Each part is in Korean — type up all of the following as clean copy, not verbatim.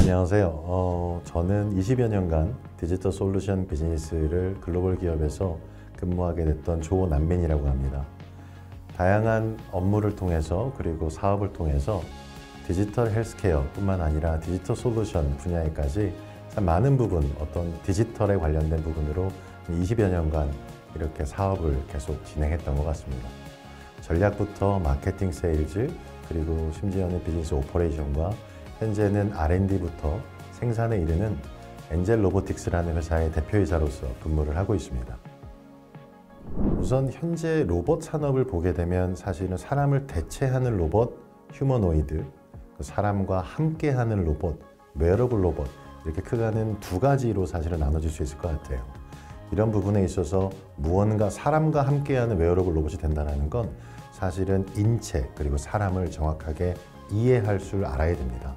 안녕하세요. 저는 20여 년간 디지털 솔루션 비즈니스를 글로벌 기업에서 근무하게 됐던 조남민이라고 합니다. 다양한 업무를 통해서 그리고 사업을 통해서 디지털 헬스케어 뿐만 아니라 디지털 솔루션 분야에까지 참 많은 부분, 어떤 디지털에 관련된 부분으로 20여 년간 이렇게 사업을 계속 진행했던 것 같습니다. 전략부터 마케팅 세일즈, 그리고 심지어는 비즈니스 오퍼레이션과 현재는 R&D부터 생산에 이르는 엔젤 로보틱스라는 회사의 대표이사로서 근무를 하고 있습니다. 우선 현재 로봇 산업을 보게 되면 사실은 사람을 대체하는 로봇, 휴머노이드, 사람과 함께하는 로봇, 웨어러블 로봇, 이렇게 크게는 두 가지로 사실은 나눠질 수 있을 것 같아요. 이런 부분에 있어서 무언가 사람과 함께하는 웨어러블 로봇이 된다는 건 사실은 인체 그리고 사람을 정확하게 이해할 줄 알아야 됩니다.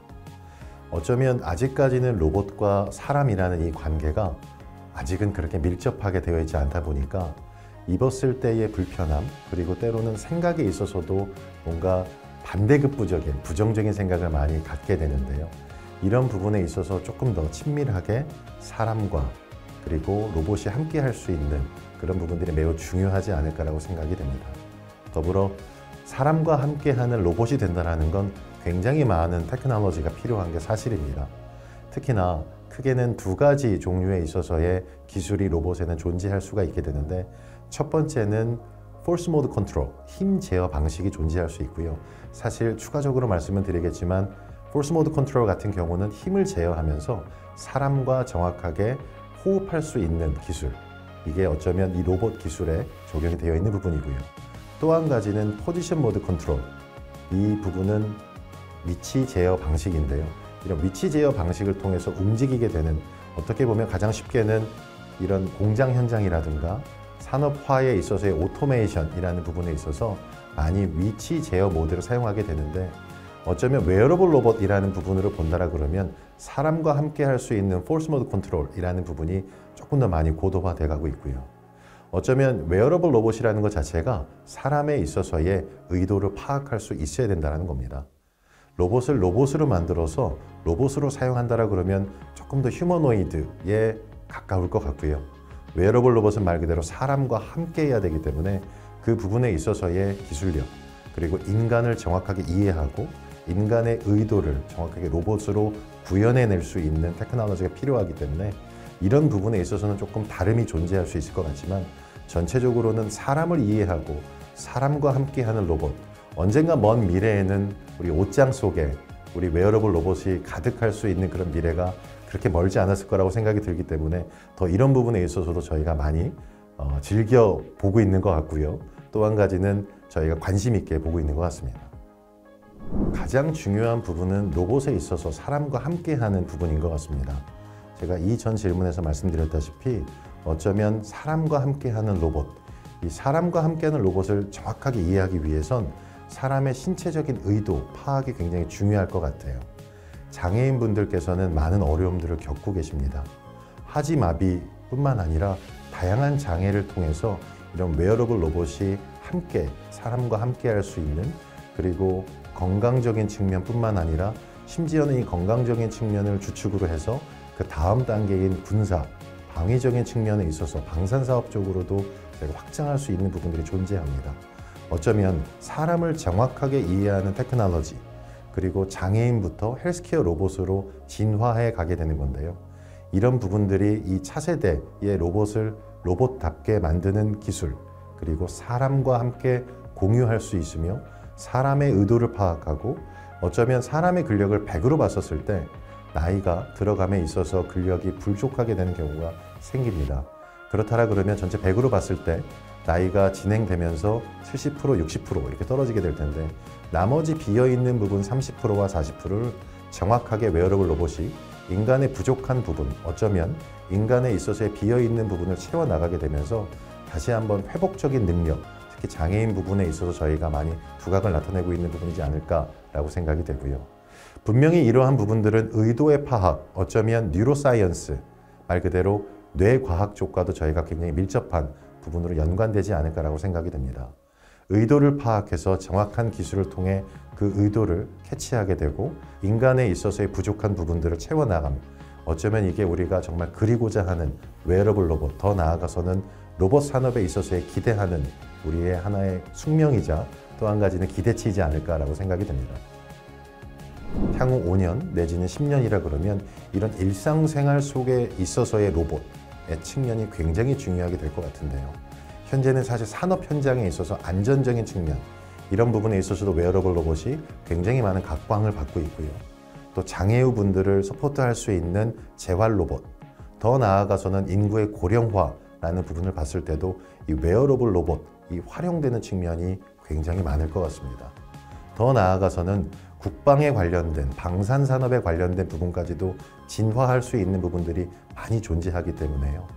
어쩌면 아직까지는 로봇과 사람이라는 이 관계가 아직은 그렇게 밀접하게 되어 있지 않다 보니까 입었을 때의 불편함, 그리고 때로는 생각에 있어서도 뭔가 반대급부적인 부정적인 생각을 많이 갖게 되는데요. 이런 부분에 있어서 조금 더 친밀하게 사람과 그리고 로봇이 함께 할 수 있는 그런 부분들이 매우 중요하지 않을까라고 생각이 됩니다. 더불어 사람과 함께하는 로봇이 된다는 건 굉장히 많은 테크놀로지가 필요한 게 사실입니다. 특히나 크게는 두 가지 종류에 있어서의 기술이 로봇에는 존재할 수가 있게 되는데, 첫 번째는 포스 모드 컨트롤, 힘 제어 방식이 존재할 수 있고요. 사실 추가적으로 말씀을 드리겠지만 포스 모드 컨트롤 같은 경우는 힘을 제어하면서 사람과 정확하게 호흡할 수 있는 기술, 이게 어쩌면 이 로봇 기술에 적용이 되어 있는 부분이고요. 또 한 가지는 포지션 모드 컨트롤, 이 부분은 위치 제어 방식인데요. 이런 위치 제어 방식을 통해서 움직이게 되는, 어떻게 보면 가장 쉽게는 이런 공장 현장이라든가 산업화에 있어서의 오토메이션이라는 부분에 있어서 많이 위치 제어 모드를 사용하게 되는데, 어쩌면 웨어러블 로봇이라는 부분으로 본다라 그러면 사람과 함께 할 수 있는 포스 모드 컨트롤이라는 부분이 조금 더 많이 고도화돼 가고 있고요. 어쩌면 웨어러블 로봇이라는 것 자체가 사람에 있어서의 의도를 파악할 수 있어야 된다는 겁니다. 로봇을 로봇으로 만들어서 로봇으로 사용한다라 그러면 조금 더 휴머노이드에 가까울 것 같고요. 웨어러블 로봇은 말 그대로 사람과 함께 해야 되기 때문에 그 부분에 있어서의 기술력, 그리고 인간을 정확하게 이해하고 인간의 의도를 정확하게 로봇으로 구현해낼 수 있는 테크놀로지가 필요하기 때문에 이런 부분에 있어서는 조금 다름이 존재할 수 있을 것 같지만, 전체적으로는 사람을 이해하고 사람과 함께하는 로봇, 언젠가 먼 미래에는 우리 옷장 속에 우리 웨어러블 로봇이 가득할 수 있는 그런 미래가 그렇게 멀지 않았을 거라고 생각이 들기 때문에 더 이런 부분에 있어서도 저희가 많이 즐겨 보고 있는 것 같고요. 또 한 가지는 저희가 관심 있게 보고 있는 것 같습니다. 가장 중요한 부분은 로봇에 있어서 사람과 함께하는 부분인 것 같습니다. 제가 이전 질문에서 말씀드렸다시피 어쩌면 사람과 함께하는 로봇, 이 사람과 함께하는 로봇을 정확하게 이해하기 위해선 사람의 신체적인 의도 파악이 굉장히 중요할 것 같아요. 장애인분들께서는 많은 어려움들을 겪고 계십니다. 하지마비뿐만 아니라 다양한 장애를 통해서 이런 웨어러블 로봇이 함께 사람과 함께 할 수 있는, 그리고 건강적인 측면뿐만 아니라 심지어는 이 건강적인 측면을 주축으로 해서 그 다음 단계인 군사, 방위적인 측면에 있어서 방산사업 쪽으로도 확장할 수 있는 부분들이 존재합니다. 어쩌면 사람을 정확하게 이해하는 테크놀로지, 그리고 장애인부터 헬스케어 로봇으로 진화해 가게 되는 건데요. 이런 부분들이 이 차세대의 로봇을 로봇답게 만드는 기술, 그리고 사람과 함께 공유할 수 있으며 사람의 의도를 파악하고, 어쩌면 사람의 근력을 100으로 봤었을 때 나이가 들어감에 있어서 근력이 부족하게 되는 경우가 생깁니다. 그렇다라 그러면 전체 100으로 봤을 때 나이가 진행되면서 70%, 60% 이렇게 떨어지게 될 텐데, 나머지 비어있는 부분 30%와 40%를 정확하게 웨어러블 로봇이 인간의 부족한 부분, 어쩌면 인간에 있어서의 비어있는 부분을 채워나가게 되면서 다시 한번 회복적인 능력, 특히 장애인 부분에 있어서 저희가 많이 두각을 나타내고 있는 부분이지 않을까라고 생각이 되고요. 분명히 이러한 부분들은 의도의 파악, 어쩌면 뉴로사이언스, 말 그대로 뇌과학 쪽과도 저희가 굉장히 밀접한 부분으로 연관되지 않을까라고 생각이 됩니다. 의도를 파악해서 정확한 기술을 통해 그 의도를 캐치하게 되고 인간에 있어서의 부족한 부분들을 채워나감. 어쩌면 이게 우리가 정말 그리고자 하는 웨어러블 로봇, 더 나아가서는 로봇 산업에 있어서의 기대하는 우리의 하나의 숙명이자 또 한 가지는 기대치이지 않을까라고 생각이 됩니다. 향후 5년 내지는 10년이라 그러면 이런 일상생활 속에 있어서의 로봇의 측면이 굉장히 중요하게 될 것 같은데요. 현재는 사실 산업 현장에 있어서 안전적인 측면, 이런 부분에 있어서도 웨어러블 로봇이 굉장히 많은 각광을 받고 있고요. 또 장애우 분들을 서포트할 수 있는 재활 로봇, 더 나아가서는 인구의 고령화라는 부분을 봤을 때도 이 웨어러블 로봇이 활용되는 측면이 굉장히 많을 것 같습니다. 더 나아가서는 국방에 관련된, 방산산업에 관련된 부분까지도 진화할 수 있는 부분들이 많이 존재하기 때문에요.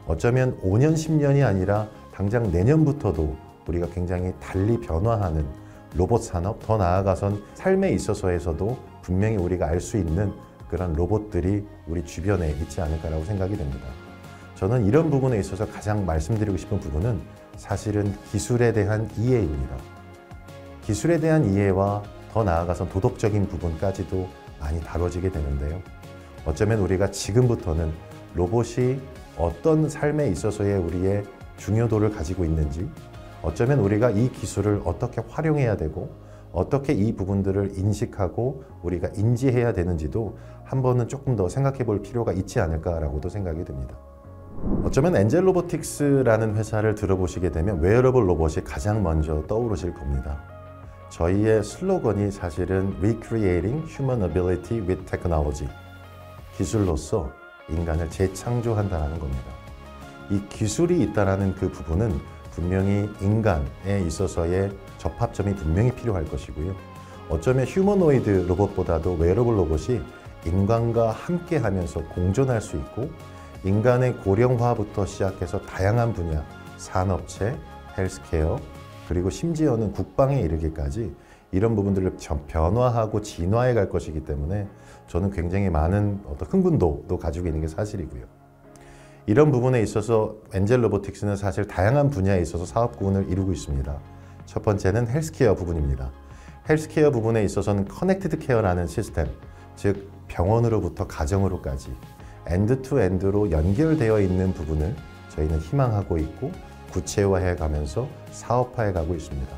어쩌면 5년, 10년이 아니라 당장 내년부터도 우리가 굉장히 달리 변화하는 로봇 산업, 더 나아가선 삶에 있어서에서도 분명히 우리가 알 수 있는 그런 로봇들이 우리 주변에 있지 않을까라고 생각이 됩니다. 저는 이런 부분에 있어서 가장 말씀드리고 싶은 부분은 사실은 기술에 대한 이해입니다. 기술에 대한 이해와 더 나아가서 도덕적인 부분까지도 많이 다뤄지게 되는데요. 어쩌면 우리가 지금부터는 로봇이 어떤 삶에 있어서의 우리의 중요도를 가지고 있는지, 어쩌면 우리가 이 기술을 어떻게 활용해야 되고 어떻게 이 부분들을 인식하고 우리가 인지해야 되는지도 한 번은 조금 더 생각해 볼 필요가 있지 않을까라고도 생각이 듭니다. 어쩌면 엔젤 로보틱스라는 회사를 들어보시게 되면 웨어러블 로봇이 가장 먼저 떠오르실 겁니다. 저희의 슬로건이 사실은 Recreating Human Ability with Technology, 기술로서 인간을 재창조한다는 겁니다. 이 기술이 있다는 그 부분은 분명히 인간에 있어서의 접합점이 분명히 필요할 것이고요. 어쩌면 휴머노이드 로봇보다도 웨어러블 로봇이 인간과 함께 하면서 공존할 수 있고 인간의 고령화부터 시작해서 다양한 분야, 산업체, 헬스케어, 그리고 심지어는 국방에 이르기까지 이런 부분들을 변화하고 진화해 갈 것이기 때문에 저는 굉장히 많은 어떤 흥분도도 가지고 있는 게 사실이고요. 이런 부분에 있어서 엔젤 로보틱스는 사실 다양한 분야에 있어서 사업 구분을 이루고 있습니다. 첫 번째는 헬스케어 부분입니다. 헬스케어 부분에 있어서는 커넥티드 케어라는 시스템, 즉 병원으로부터 가정으로까지 엔드투엔드로 연결되어 있는 부분을 저희는 희망하고 있고 구체화해 가면서 사업화해 가고 있습니다.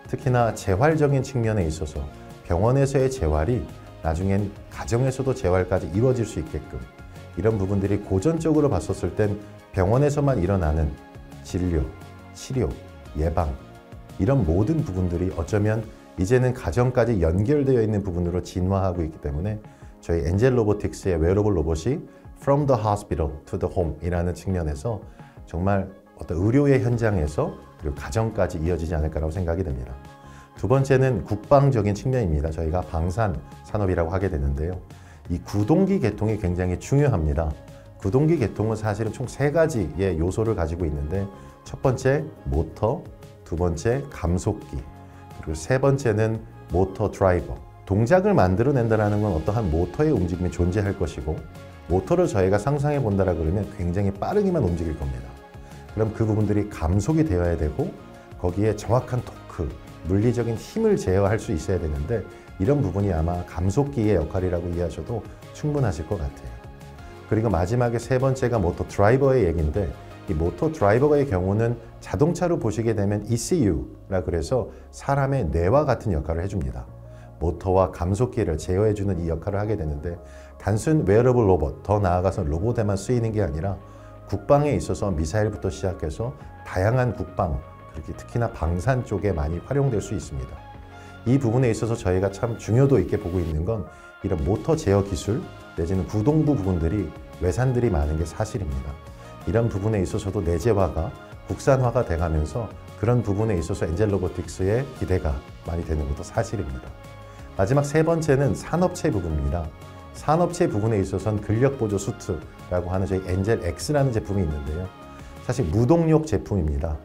특히나 재활적인 측면에 있어서 병원에서의 재활이 나중엔 가정에서도 재활까지 이루어질 수 있게끔 이런 부분들이 고전적으로 봤었을 땐 병원에서만 일어나는 진료, 치료, 예방 이런 모든 부분들이 어쩌면 이제는 가정까지 연결되어 있는 부분으로 진화하고 있기 때문에 저희 엔젤 로보틱스의 웨어러블 로봇이 From the Hospital to the Home 이라는 측면에서 정말 어떤 의료의 현장에서 그리고 가정까지 이어지지 않을까라고 생각이 됩니다. 두 번째는 국방적인 측면입니다. 저희가 방산 산업이라고 하게 되는데요. 이 구동기 계통이 굉장히 중요합니다. 구동기 계통은 사실은 총 3가지의 요소를 가지고 있는데 첫 번째 모터, 두 번째 감속기, 그리고 세 번째는 모터 드라이버. 동작을 만들어낸다는 건 어떠한 모터의 움직임이 존재할 것이고 모터를 저희가 상상해 본다라 그러면 굉장히 빠르게만 움직일 겁니다. 그럼 그 부분들이 감속이 되어야 되고 거기에 정확한 토크, 물리적인 힘을 제어할 수 있어야 되는데 이런 부분이 아마 감속기의 역할이라고 이해하셔도 충분하실 것 같아요. 그리고 마지막에 세 번째가 모터 드라이버의 얘기인데 이 모터 드라이버의 경우는 자동차로 보시게 되면 ECU라 그래서 사람의 뇌와 같은 역할을 해줍니다. 모터와 감속기를 제어해주는 이 역할을 하게 되는데 단순 웨어러블 로봇, 더 나아가서 로봇에만 쓰이는 게 아니라 국방에 있어서 미사일부터 시작해서 다양한 국방, 그렇게 특히나 방산 쪽에 많이 활용될 수 있습니다. 이 부분에 있어서 저희가 참 중요도 있게 보고 있는 건 이런 모터 제어 기술 내지는 구동부 부분들이 외산들이 많은 게 사실입니다. 이런 부분에 있어서도 내재화가 국산화가 돼가면서 그런 부분에 있어서 엔젤 로보틱스의 기대가 많이 되는 것도 사실입니다. 마지막 세 번째는 산업체 부분입니다. 산업체 부분에 있어서는 근력보조 수트라고 하는 저희 엔젤 X라는 제품이 있는데요. 사실 무동력 제품입니다.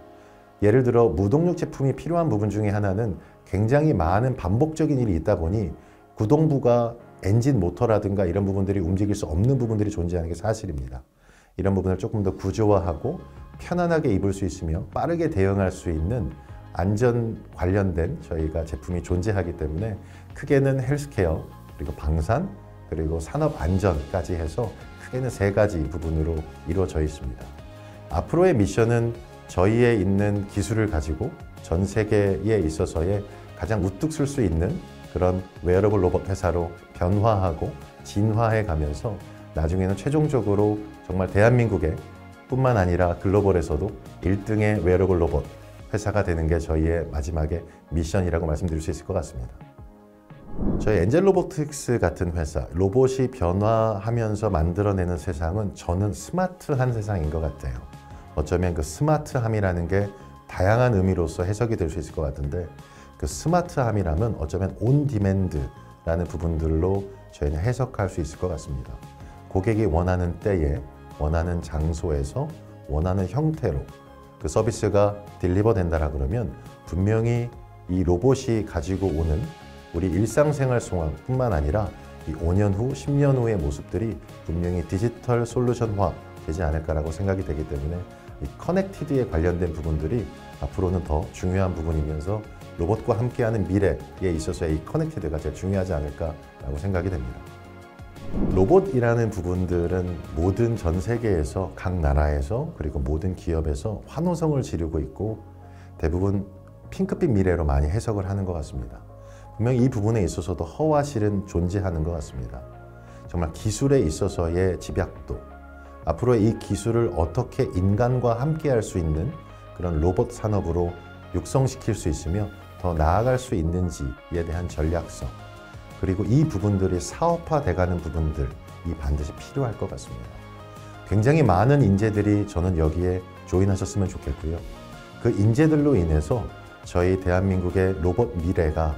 예를 들어 무동력 제품이 필요한 부분 중에 하나는 굉장히 많은 반복적인 일이 있다 보니 구동부가 엔진 모터라든가 이런 부분들이 움직일 수 없는 부분들이 존재하는 게 사실입니다. 이런 부분을 조금 더 구조화하고 편안하게 입을 수 있으며 빠르게 대응할 수 있는 안전 관련된 저희가 제품이 존재하기 때문에 크게는 헬스케어, 그리고 방산, 그리고 산업 안전까지 해서 크게는 3가지 부분으로 이루어져 있습니다. 앞으로의 미션은 저희의 있는 기술을 가지고 전 세계에 있어서의 가장 우뚝 설 수 있는 그런 웨어러블 로봇 회사로 변화하고 진화해 가면서 나중에는 최종적으로 정말 대한민국에 뿐만 아니라 글로벌에서도 1등의 웨어러블 로봇 회사가 되는 게 저희의 마지막의 미션이라고 말씀드릴 수 있을 것 같습니다. 저희 엔젤 로보틱스 같은 회사, 로봇이 변화하면서 만들어내는 세상은 저는 스마트한 세상인 것 같아요. 어쩌면 그 스마트함이라는 게 다양한 의미로서 해석이 될 수 있을 것 같은데, 그 스마트함이라면 어쩌면 온 디맨드라는 부분들로 저희는 해석할 수 있을 것 같습니다. 고객이 원하는 때에, 원하는 장소에서, 원하는 형태로 그 서비스가 딜리버 된다라 그러면 분명히 이 로봇이 가지고 오는 우리 일상생활 상황뿐만 아니라 이 5년 후, 10년 후의 모습들이 분명히 디지털 솔루션화 되지 않을까라고 생각이 되기 때문에 이 커넥티드에 관련된 부분들이 앞으로는 더 중요한 부분이면서 로봇과 함께하는 미래에 있어서의 이 커넥티드가 제일 중요하지 않을까라고 생각이 됩니다. 로봇이라는 부분들은 모든 전 세계에서 각 나라에서 그리고 모든 기업에서 환호성을 지르고 있고 대부분 핑크빛 미래로 많이 해석을 하는 것 같습니다. 분명히 이 부분에 있어서도 허와 실은 존재하는 것 같습니다. 정말 기술에 있어서의 집약도, 앞으로 이 기술을 어떻게 인간과 함께 할 수 있는 그런 로봇 산업으로 육성시킬 수 있으며 더 나아갈 수 있는지에 대한 전략성, 그리고 이 부분들이 사업화돼가는 부분들이 반드시 필요할 것 같습니다. 굉장히 많은 인재들이 저는 여기에 조인하셨으면 좋겠고요. 그 인재들로 인해서 저희 대한민국의 로봇 미래가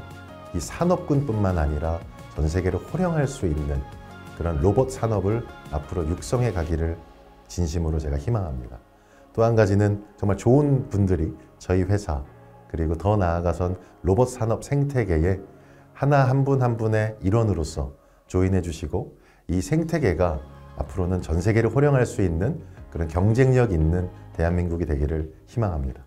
이 산업군뿐만 아니라 전 세계를 호령할 수 있는 그런 로봇 산업을 앞으로 육성해 가기를 진심으로 제가 희망합니다. 또 한 가지는 정말 좋은 분들이 저희 회사 그리고 더 나아가선 로봇 산업 생태계에 하나 한 분 한 분의 일원으로서 조인해 주시고 이 생태계가 앞으로는 전 세계를 호령할 수 있는 그런 경쟁력 있는 대한민국이 되기를 희망합니다.